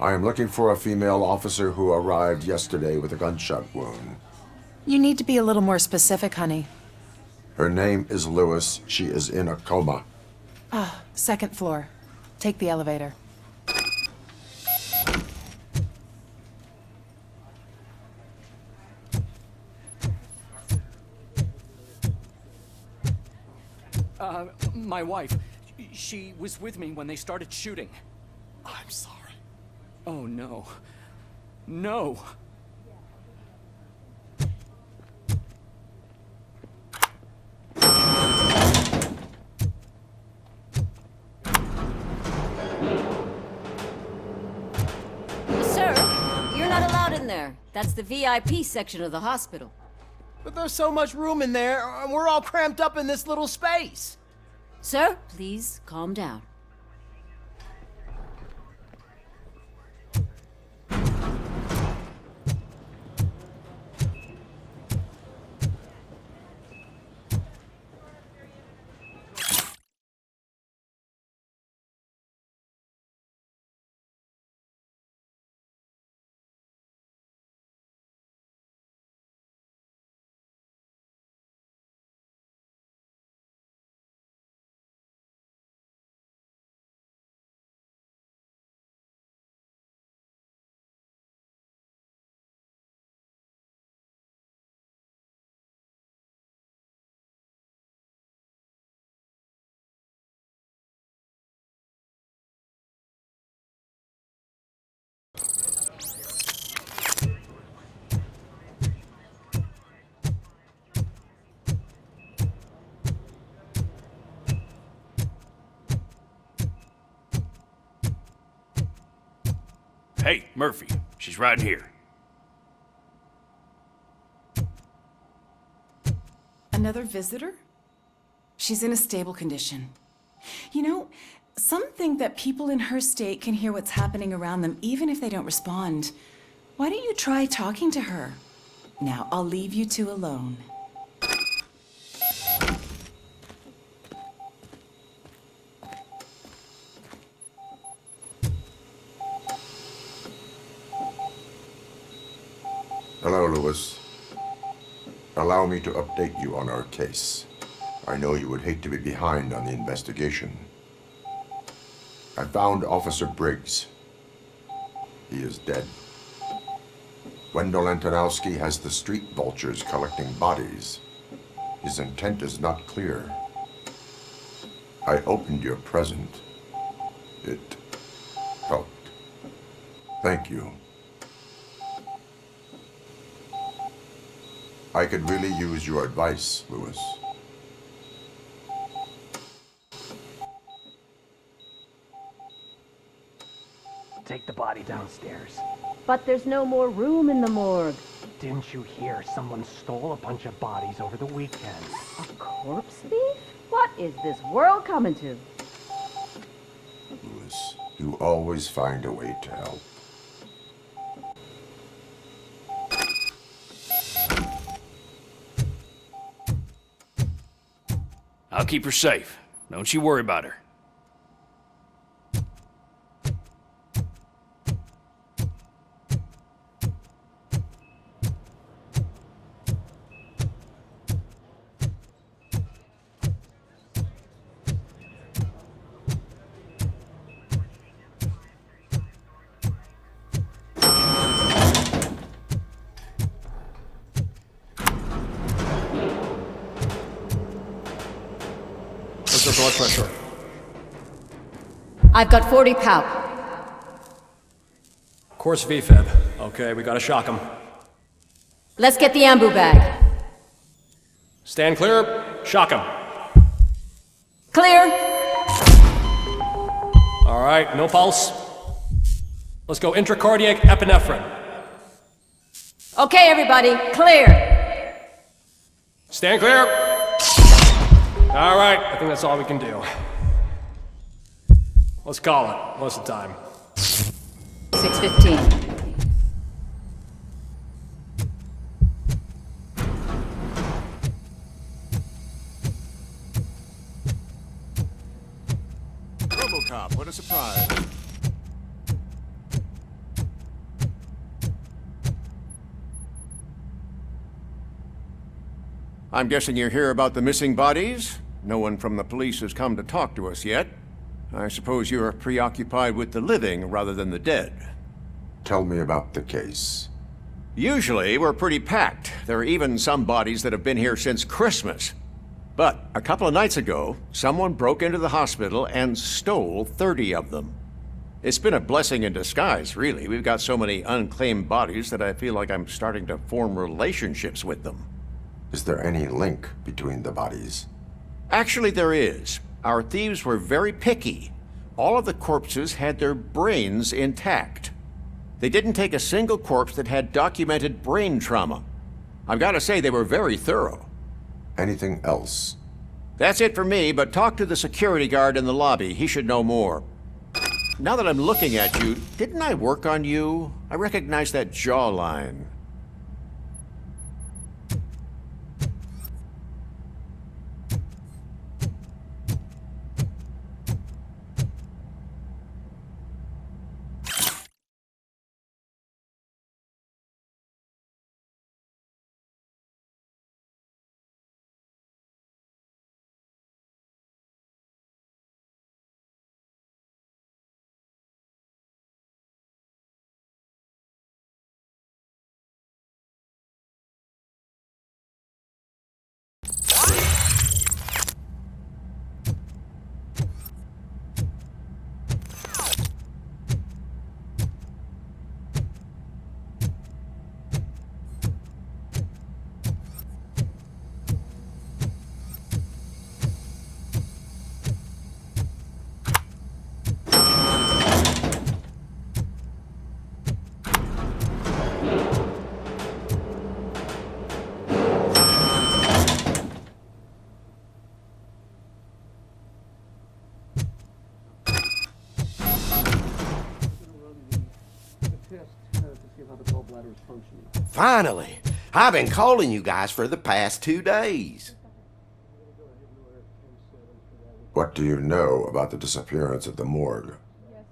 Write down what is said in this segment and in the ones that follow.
I am looking for a female officer who arrived yesterday with a gunshot wound. You need to be a little more specific, honey. Her name is Lewis. She is in a coma. Ah, second floor. Take the elevator. My wife. She was with me when they started shooting. I'm sorry. Oh, no. No! Sir, you're not allowed in there. That's the VIP section of the hospital. But there's so much room in there, and we're all cramped up in this little space. Sir, please calm down. Hey, Murphy. She's right here. Another visitor? She's in a stable condition. You know, some think that people in her state can hear what's happening around them even if they don't respond. Why don't you try talking to her? Now, I'll leave you two alone. Hello, Lewis. Allow me to update you on our case. I know you would hate to be behind on the investigation. I found Officer Briggs. He is dead. Wendell Antonowski has the street vultures collecting bodies. His intent is not clear. I opened your present. It helped. Thank you. I could really use your advice, Lewis. Take the body downstairs. But there's no more room in the morgue. Didn't you hear someone stole a bunch of bodies over the weekend? A corpse thief? What is this world coming to? Lewis, you always find a way to help. I'll keep her safe. Don't you worry about her. What's her blood pressure? I've got 40 palp. Course VFib. Okay, we gotta shock him. Let's get the ambu bag. Stand clear. Shock him. Clear. All right, no pulse. Let's go intracardiac epinephrine. Okay, everybody, clear. Stand clear. All right, I think that's all we can do. Let's call it. What's the time? 6:15. Robocop, what a surprise. I'm guessing you're here about the missing bodies? No one from the police has come to talk to us yet. I suppose you're preoccupied with the living rather than the dead. Tell me about the case. Usually, we're pretty packed. There are even some bodies that have been here since Christmas. But a couple of nights ago, someone broke into the hospital and stole 30 of them. It's been a blessing in disguise, really. We've got so many unclaimed bodies that I feel like I'm starting to form relationships with them. Is there any link between the bodies? Actually, there is. Our thieves were very picky. All of the corpses had their brains intact. They didn't take a single corpse that had documented brain trauma. I've got to say, they were very thorough. Anything else? That's it for me, but talk to the security guard in the lobby. He should know more. Now that I'm looking at you, didn't I work on you? I recognize that jawline. Finally! I've been calling you guys for the past 2 days. What do you know about the disappearance at the morgue?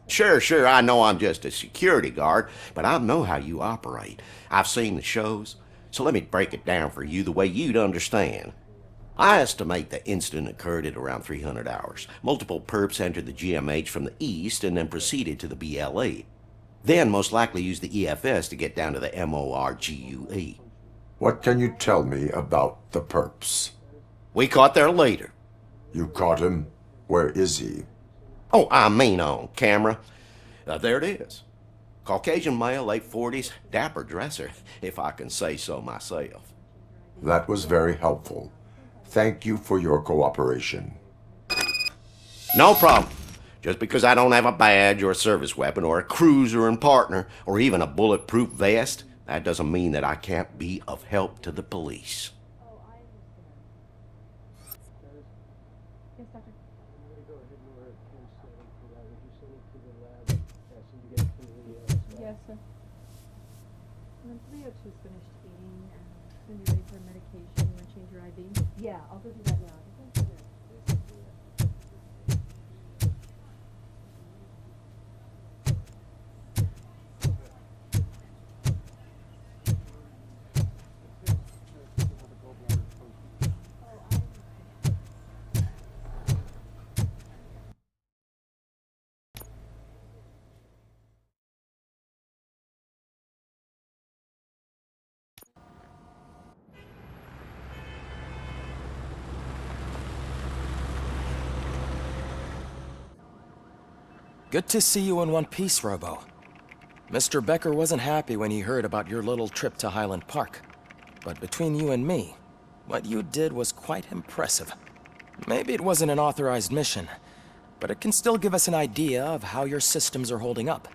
Sure, I know I'm just a security guard, but I know how you operate. I've seen the shows, so let me break it down for you the way you'd understand. I estimate the incident occurred at around 300 hours. Multiple perps entered the GMH from the east and then proceeded to the BLE. Then most likely used the EFS to get down to the MORGUE. What can you tell me about the perps? We caught their leader. You caught him? Where is he? Oh, I mean on camera. There it is. Caucasian male, late 40s, dapper dresser, if I can say so myself. That was very helpful. Thank you for your cooperation. No problem. Just because I don't have a badge or a service weapon or a cruiser and partner or even a bulletproof vest, that doesn't mean that I can't be of help to the police. Yes, sir. When 302's finished eating and when you're ready for medication, you want to change your ID? Yeah, I'll go do that now. Good to see you in one piece, Robo. Mr. Becker wasn't happy when he heard about your little trip to Highland Park. But between you and me, what you did was quite impressive. Maybe it wasn't an authorized mission, but it can still give us an idea of how your systems are holding up.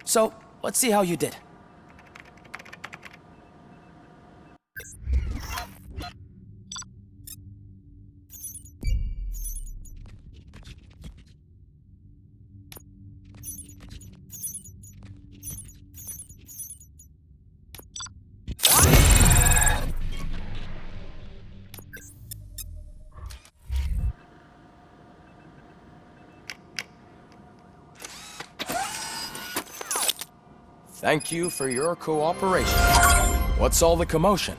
So, let's see how you did. Thank you for your cooperation. What's all the commotion?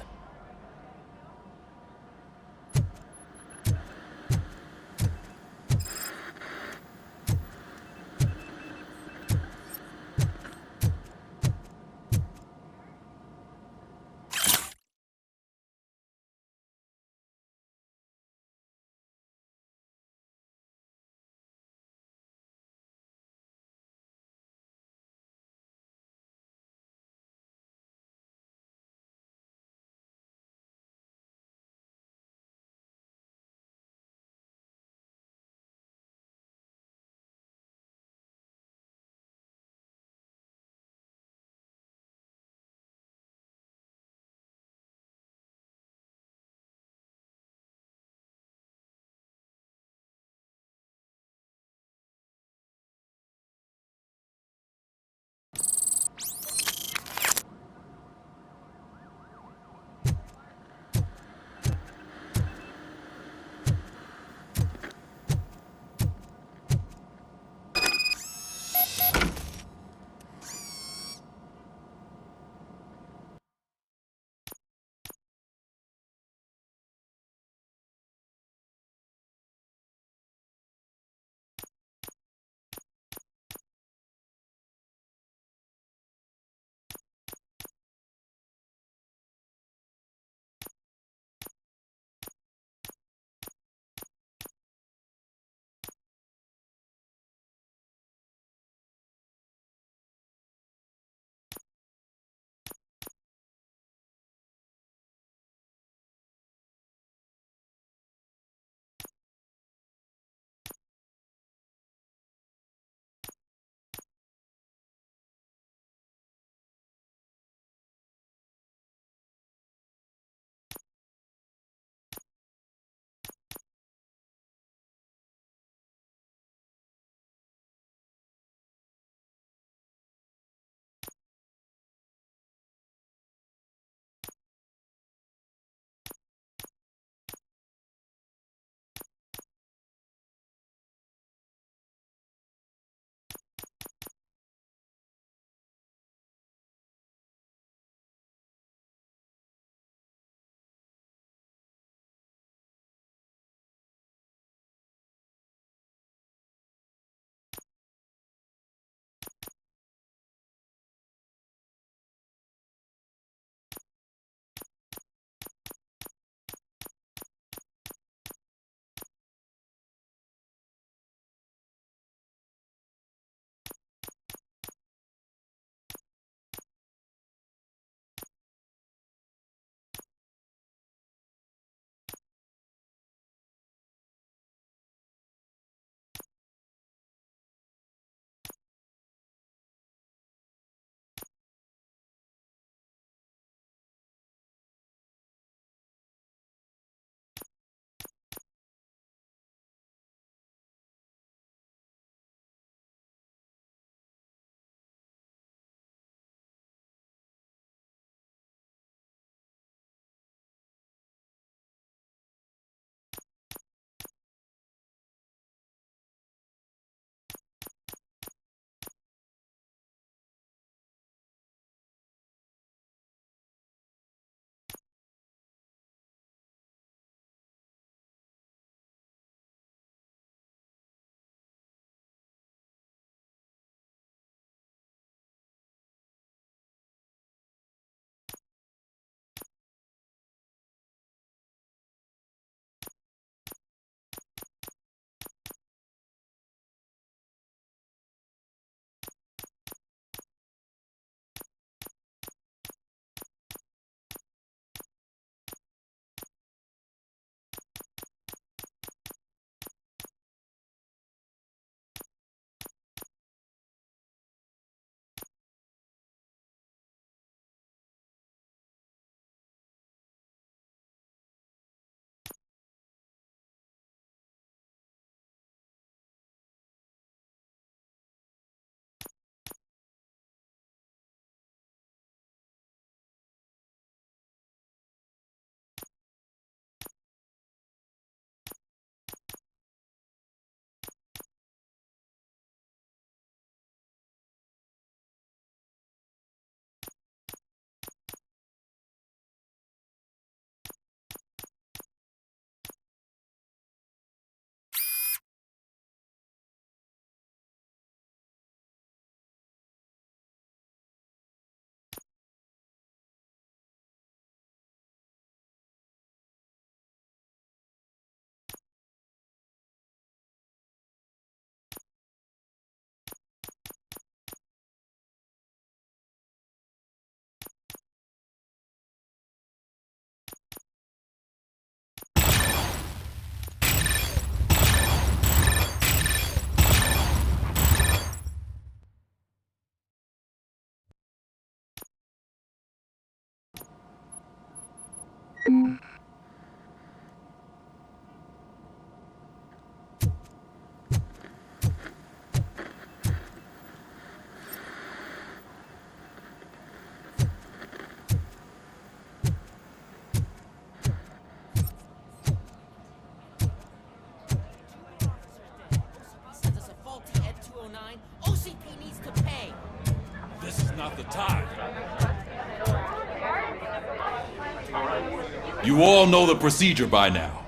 You all know the procedure by now.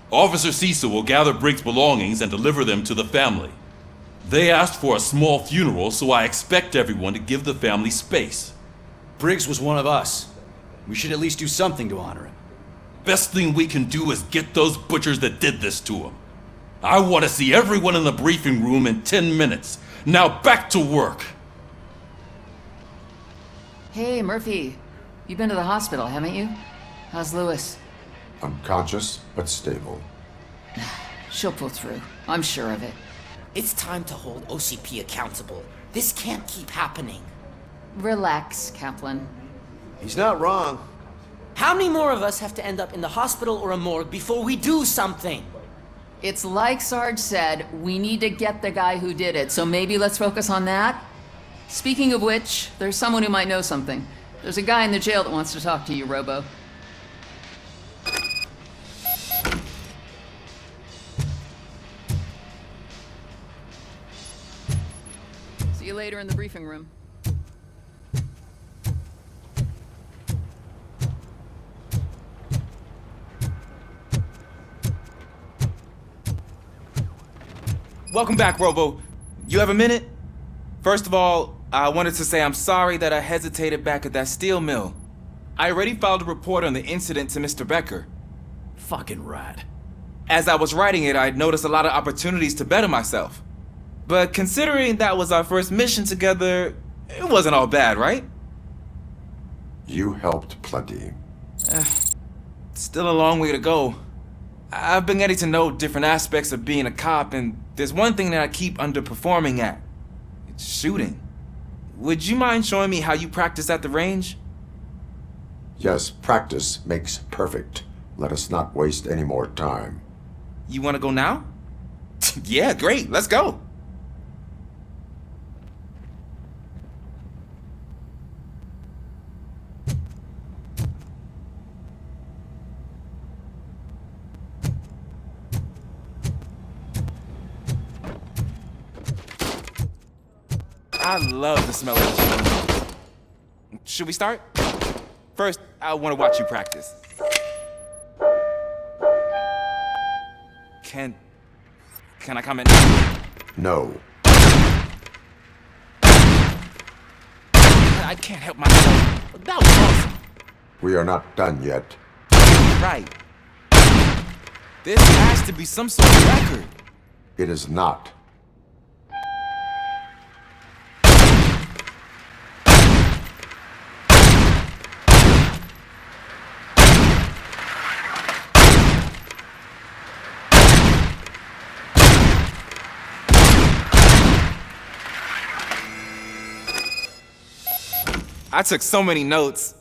Officer Cecil will gather Briggs' belongings and deliver them to the family. They asked for a small funeral, so I expect everyone to give the family space. Briggs was one of us. We should at least do something to honor him. Best thing we can do is get those butchers that did this to him. I want to see everyone in the briefing room in 10 minutes. Now back to work. Hey, Murphy. You've been to the hospital, haven't you? How's Lewis? Unconscious, but stable. She'll pull through. I'm sure of it. It's time to hold OCP accountable. This can't keep happening. Relax, Kaplan. He's not wrong. How many more of us have to end up in the hospital or a morgue before we do something? It's like Sarge said, we need to get the guy who did it, so maybe let's focus on that? Speaking of which, there's someone who might know something. There's a guy in the jail that wants to talk to you, Robo. See you later in the briefing room. Welcome back, Robo. You have a minute? First of all, I wanted to say I'm sorry that I hesitated back at that steel mill. I already filed a report on the incident to Mr. Becker. Fucking rad. As I was writing it, I noticed a lot of opportunities to better myself. But considering that was our first mission together, it wasn't all bad, right? You helped plenty. Still a long way to go. I've been getting to know different aspects of being a cop, and there's one thing that I keep underperforming at. It's shooting. Would you mind showing me how you practice at the range? Yes, practice makes perfect. Let us not waste any more time. You want to go now? Yeah, great. Let's go. I love the smell of this. Should we start? First, I want to watch you practice. Can I come in? No. I can't help myself. That was awesome. We are not done yet. Right. This has to be some sort of record. It is not. I took so many notes.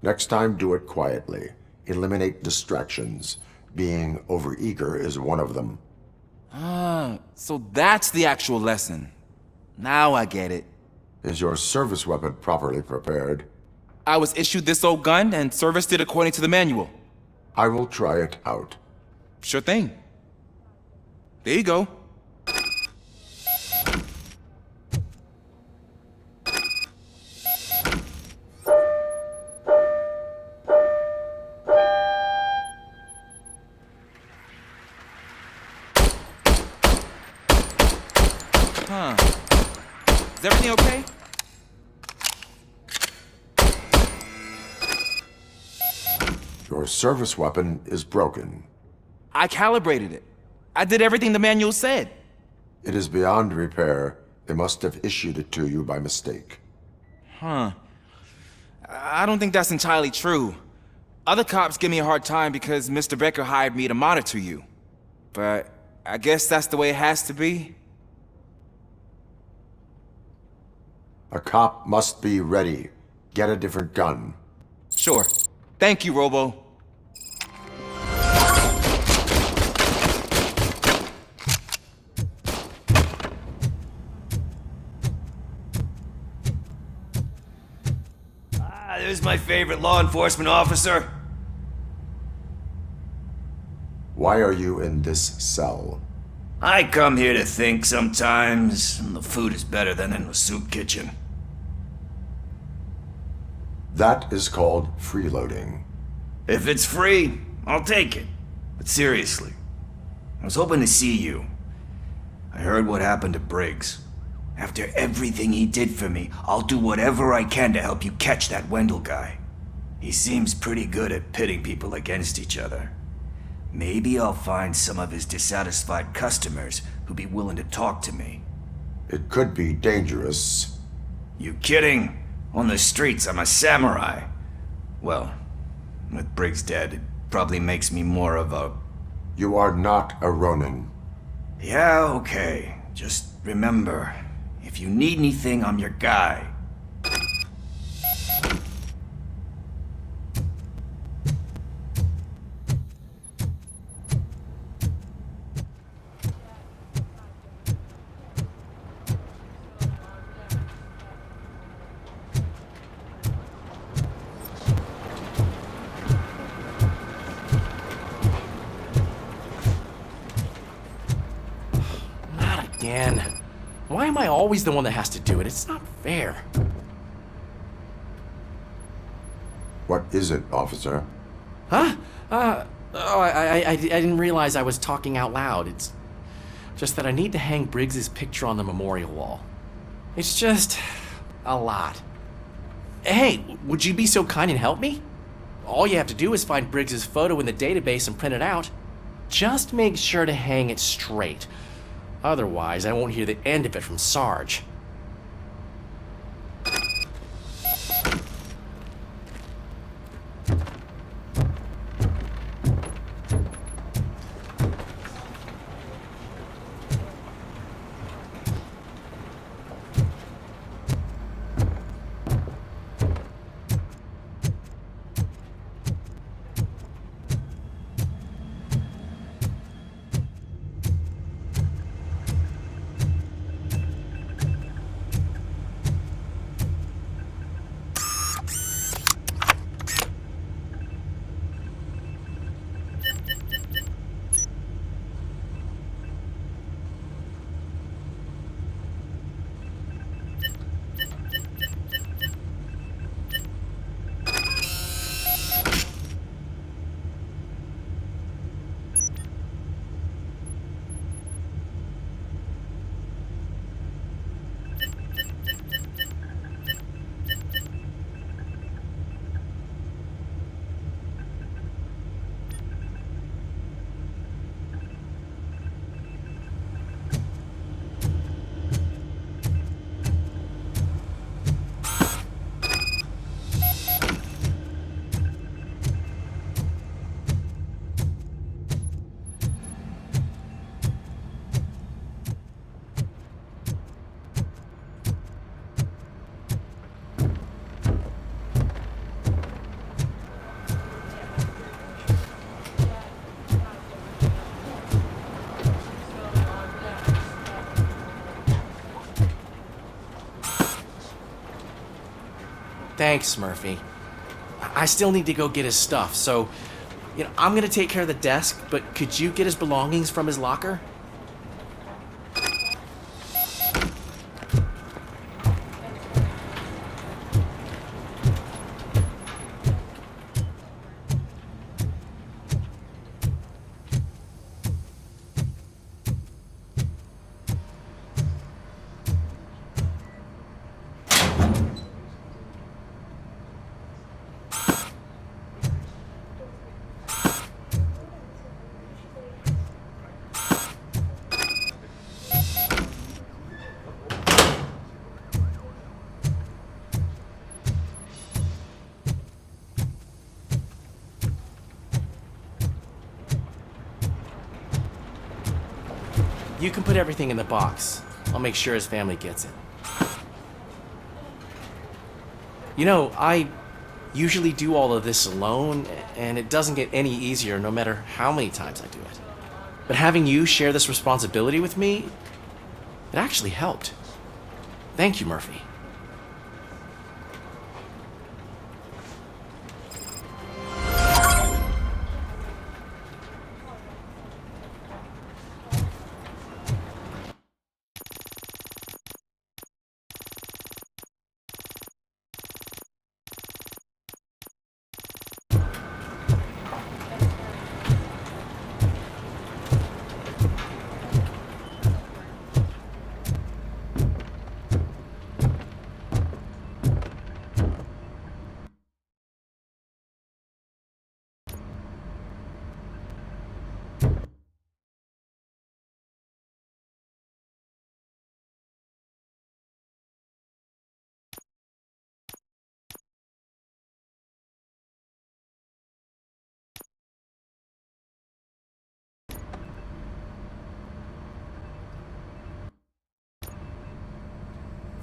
Next time, do it quietly. Eliminate distractions. Being overeager is one of them. Ah, so that's the actual lesson. Now I get it. Is your service weapon properly prepared? I was issued this old gun and serviced it according to the manual. I will try it out. Sure thing. There you go. Huh. Is everything okay? Your service weapon is broken. I calibrated it. I did everything the manual said. It is beyond repair. They must have issued it to you by mistake. Huh. I don't think that's entirely true. Other cops give me a hard time because Mr. Becker hired me to monitor you. But I guess that's the way it has to be. A cop must be ready. Get a different gun. Sure. Thank you, Robo. There's my favorite law enforcement officer. Why are you in this cell? I come here to think sometimes, and the food is better than in the soup kitchen. That is called freeloading. If it's free, I'll take it. But seriously, I was hoping to see you. I heard what happened to Briggs. After everything he did for me, I'll do whatever I can to help you catch that Wendell guy. He seems pretty good at pitting people against each other. Maybe I'll find some of his dissatisfied customers who'd be willing to talk to me. It could be dangerous. You kidding? On the streets, I'm a samurai. Well, with Briggs dead, it probably makes me more of a... You are not a Ronin. Yeah, okay. Just remember, if you need anything, I'm your guy. Again. Why am I always the one that has to do it? It's not fair. What is it, officer? Huh? I didn't realize I was talking out loud. It's just that I need to hang Briggs's picture on the memorial wall. It's just a lot. Hey, would you be so kind and help me? All you have to do is find Briggs's photo in the database and print it out. Just make sure to hang it straight. Otherwise, I won't hear the end of it from Sarge. Thanks, Murphy. I still need to go get his stuff, so, I'm gonna take care of the desk, but could you get his belongings from his locker? You can put everything in the box. I'll make sure his family gets it. I usually do all of this alone, and it doesn't get any easier no matter how many times I do it. But having you share this responsibility with me, it actually helped. Thank you, Murphy.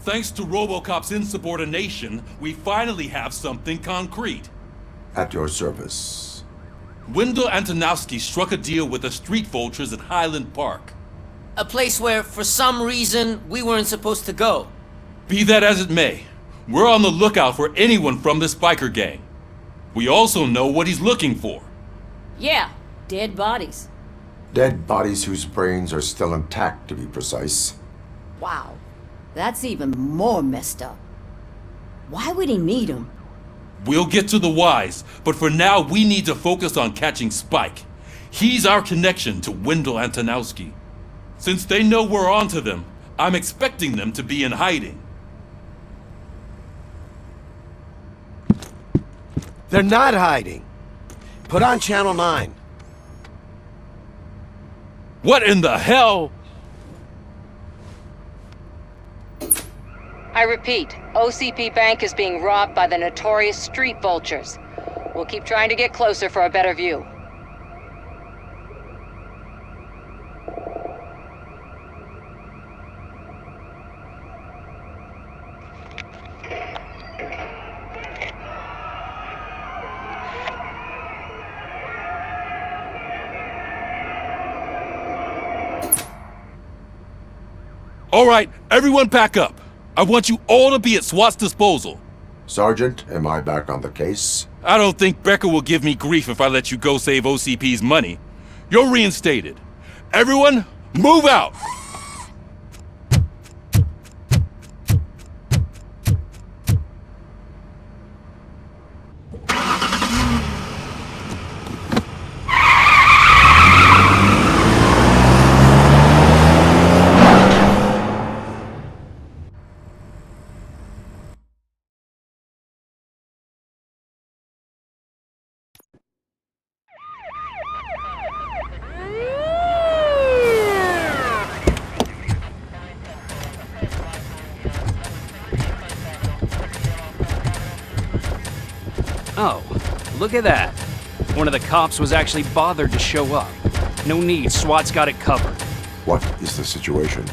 Thanks to Robocop's insubordination, we finally have something concrete. At your service. Wendell Antonowski struck a deal with the street vultures at Highland Park. A place where, for some reason, we weren't supposed to go. Be that as it may, we're on the lookout for anyone from this biker gang. We also know what he's looking for. Yeah, dead bodies. Dead bodies whose brains are still intact, to be precise. Wow, that's even more messed up. Why would he need them? We'll get to the whys, but for now we need to focus on catching Spike. He's our connection to Wendell Antonowski. Since they know we're onto them, I'm expecting them to be in hiding. They're not hiding. Put on Channel 9. What in the hell? I repeat, OCP Bank is being robbed by the notorious street vultures. We'll keep trying to get closer for a better view. All right, everyone pack up. I want you all to be at SWAT's disposal. Sergeant, am I back on the case? I don't think Becker will give me grief if I let you go save OCP's money. You're reinstated. Everyone, move out! Oh, look at that. One of the cops was actually bothered to show up. No need, SWAT's got it covered. What is the situation?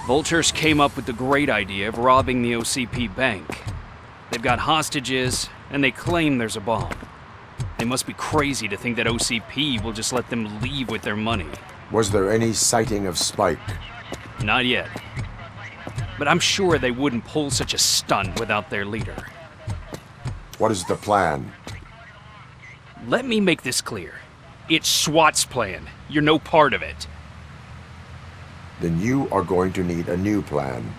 Vultures came up with the great idea of robbing the OCP bank. They've got hostages, and they claim there's a bomb. They must be crazy to think that OCP will just let them leave with their money. Was there any sighting of Spike? Not yet. But I'm sure they wouldn't pull such a stunt without their leader. What is the plan? Let me make this clear. It's SWAT's plan. You're no part of it. Then you are going to need a new plan.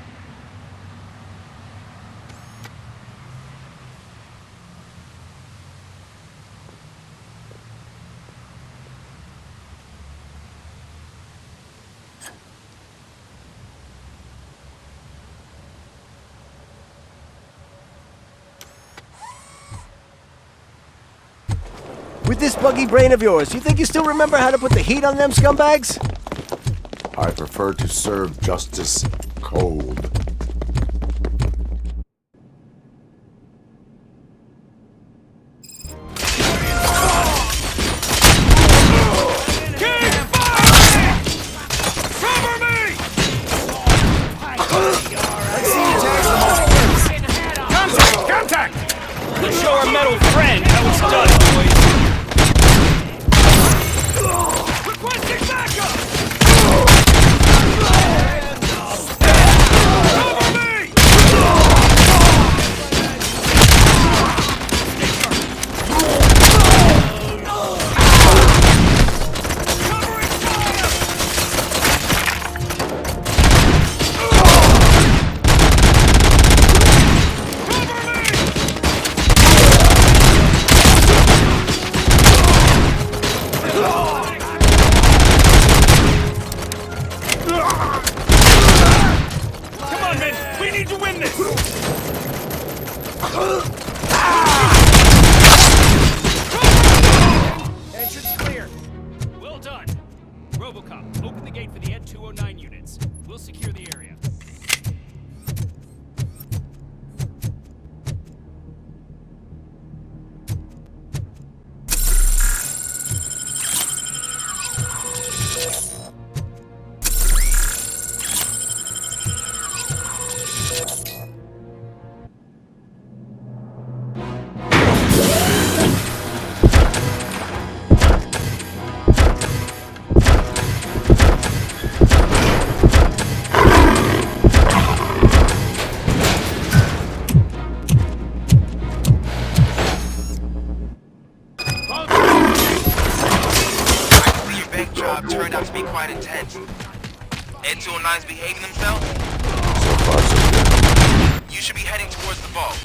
With this buggy brain of yours, you think you still remember how to put the heat on them scumbags? I prefer to serve justice cold. Contact! Let's show our metal friend how it's done, boys. Requesting backup! Cover me! job turned out to be quite intense. Ed 209's behaving themselves? So far, so good. You should be heading towards the vault.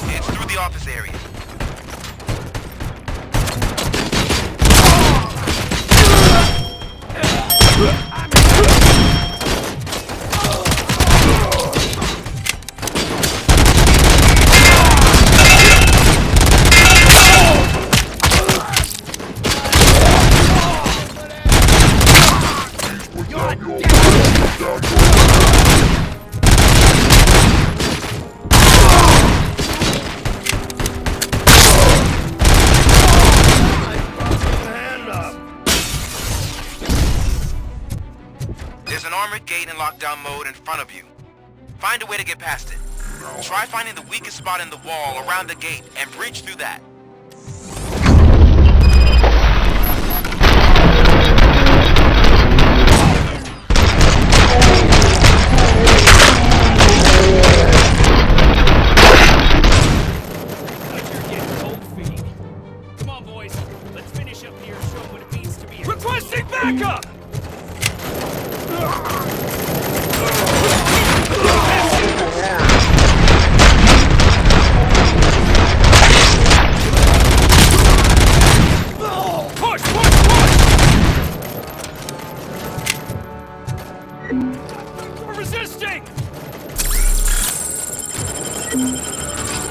It's through the office area. Gate in lockdown mode in front of you. Find a way to get past it. Try finding the weakest spot in the wall around the gate and breach through that. Come on, boys. Let's finish up here and show what it means to be requesting backup! Resisting!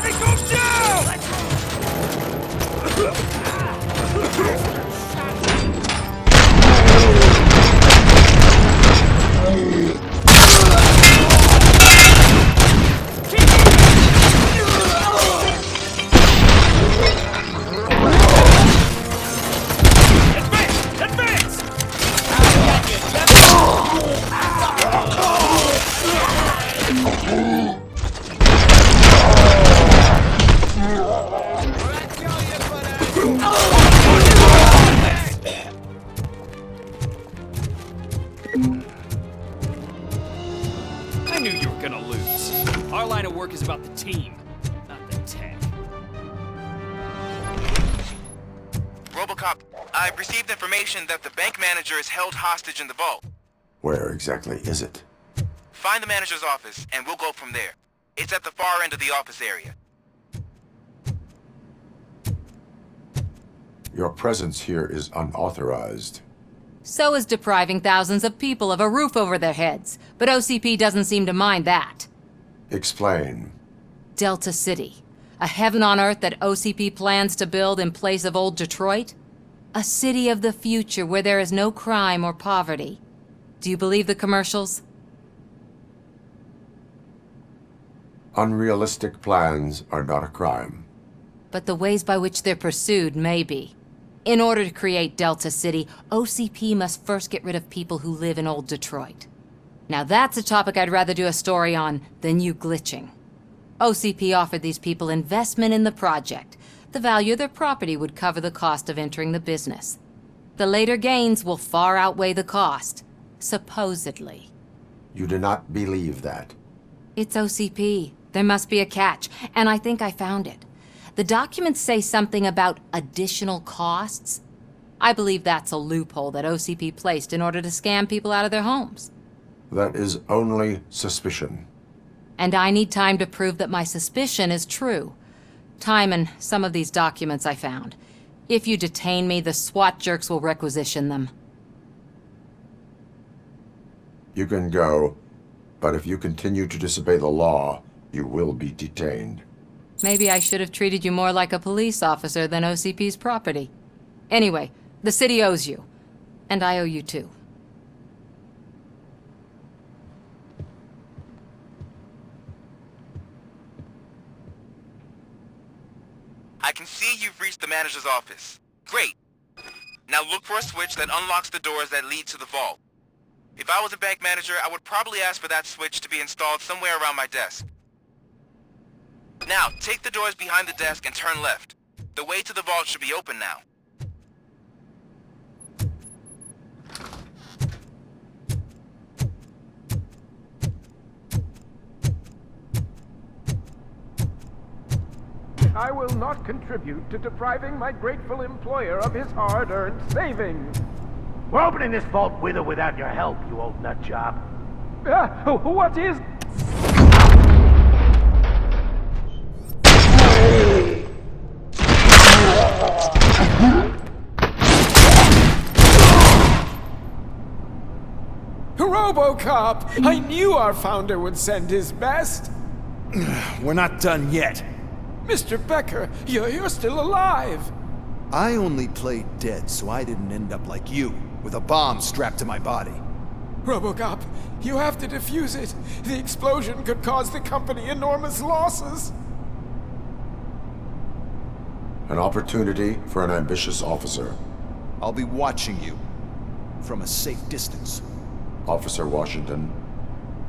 It goes down! I knew you were gonna lose. Our line of work is about the team, not the tech. Robocop, I've received information that the bank manager is held hostage in the vault. Where exactly is it? Find the manager's office, and we'll go from there. It's at the far end of the office area. Your presence here is unauthorized. So is depriving thousands of people of a roof over their heads, but OCP doesn't seem to mind that. Explain. Delta City, a heaven on earth that OCP plans to build in place of old Detroit? A city of the future where there is no crime or poverty. Do you believe the commercials? Unrealistic plans are not a crime. But the ways by which they're pursued may be. In order to create Delta City, OCP must first get rid of people who live in old Detroit. Now that's a topic I'd rather do a story on than you glitching. OCP offered these people investment in the project. The value of their property would cover the cost of entering the business. The later gains will far outweigh the cost, supposedly. You do not believe that. It's OCP. There must be a catch, and I think I found it. The documents say something about additional costs. I believe that's a loophole that OCP placed in order to scam people out of their homes. That is only suspicion. And I need time to prove that my suspicion is true. Time and some of these documents I found. If you detain me, the SWAT jerks will requisition them. You can go, but if you continue to disobey the law, you will be detained. Maybe I should have treated you more like a police officer than OCP's property. Anyway, the city owes you. And I owe you too. I can see you've reached the manager's office. Great. Now look for a switch that unlocks the doors that lead to the vault. If I was a bank manager, I would probably ask for that switch to be installed somewhere around my desk. Now, take the doors behind the desk and turn left. The way to the vault should be open now. I will not contribute to depriving my grateful employer of his hard-earned savings. We're opening this vault with or without your help, you old nut job. What is... Robocop! I knew our founder would send his best! We're not done yet. Mr. Becker, you're still alive! I only played dead so I didn't end up like you, with a bomb strapped to my body. Robocop, you have to defuse it. The explosion could cause the company enormous losses. An opportunity for an ambitious officer. I'll be watching you from a safe distance. Officer Washington,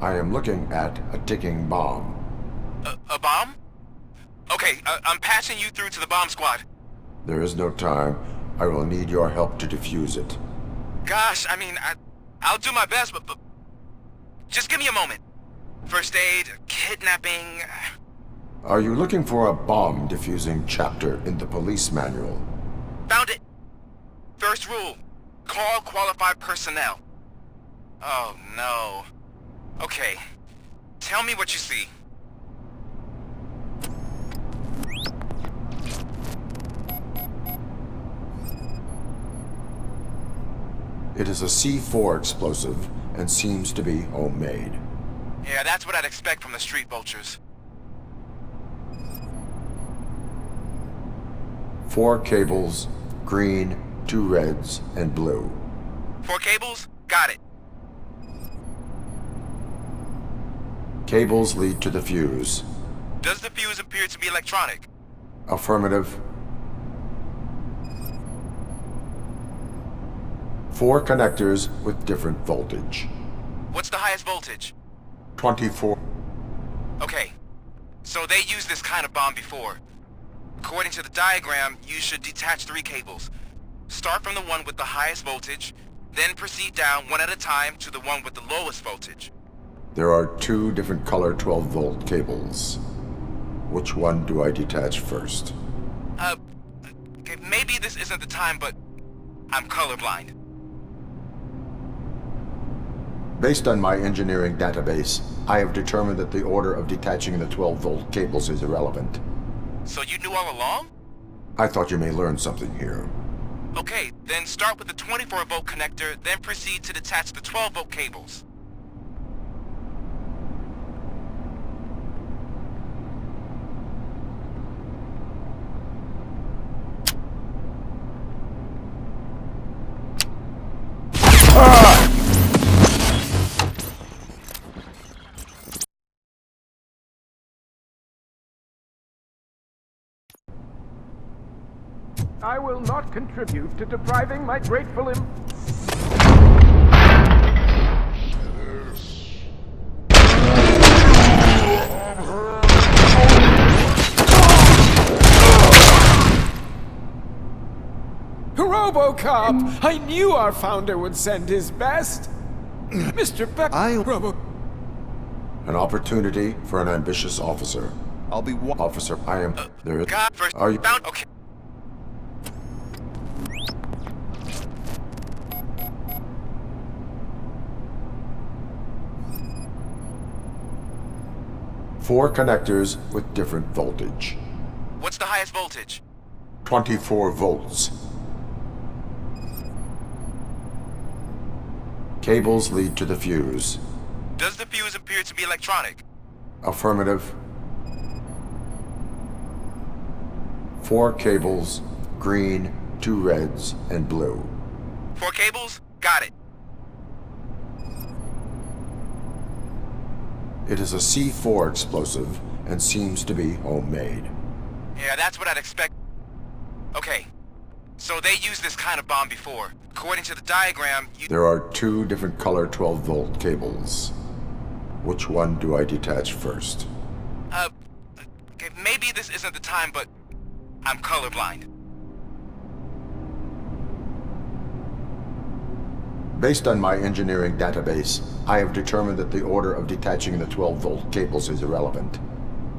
I am looking at a ticking bomb. A bomb? Okay, I'm passing you through to the bomb squad. There is no time. I will need your help to defuse it. Gosh, I mean, I'll do my best, but just give me a moment. First aid, kidnapping... Are you looking for a bomb defusing chapter in the police manual? Found it! First rule, call qualified personnel. Oh no. Okay, tell me what you see. It is a C4 explosive and seems to be homemade. Yeah, that's what I'd expect from the street vultures. 4 cables, green, 2 reds, and blue. 4 cables? Got it. Cables lead to the fuse. Does the fuse appear to be electronic? Affirmative. 4 connectors with different voltage. What's the highest voltage? 24. Okay, so they used this kind of bomb before. According to the diagram, you should detach 3 cables. Start from the one with the highest voltage, then proceed down one at a time to the one with the lowest voltage. There are 2 different color 12-volt cables. Which one do I detach first? Okay, maybe this isn't the time, but I'm colorblind. Based on my engineering database, I have determined that the order of detaching the 12-volt cables is irrelevant. So you knew all along? I thought you may learn something here. Okay, then start with the 24-volt connector, then proceed to detach the 12-volt cables. I will not contribute to depriving my grateful Robocop! I knew our founder would send his best! Mr. Beck... An opportunity for an ambitious officer. I'll be Officer, I am... there is... God, first Are you... found... Okay. Four connectors with different voltage. What's the highest voltage? 24 volts. Cables lead to the fuse. Does the fuse appear to be electronic? Affirmative. 4 cables, green, 2 reds, and blue. 4 cables? Got it. It is a C4 explosive and seems to be homemade. Yeah, that's what I'd expect. Okay, so they used this kind of bomb before. According to the diagram, There are 2 different color 12-volt cables. Which one do I detach first? Okay, maybe this isn't the time, but I'm colorblind. Based on my engineering database, I have determined that the order of detaching the 12-volt cables is irrelevant.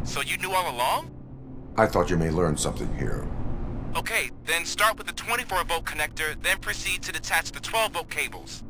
So you knew all along? I thought you may learn something here. Okay, then start with the 24-volt connector, then proceed to detach the 12-volt cables.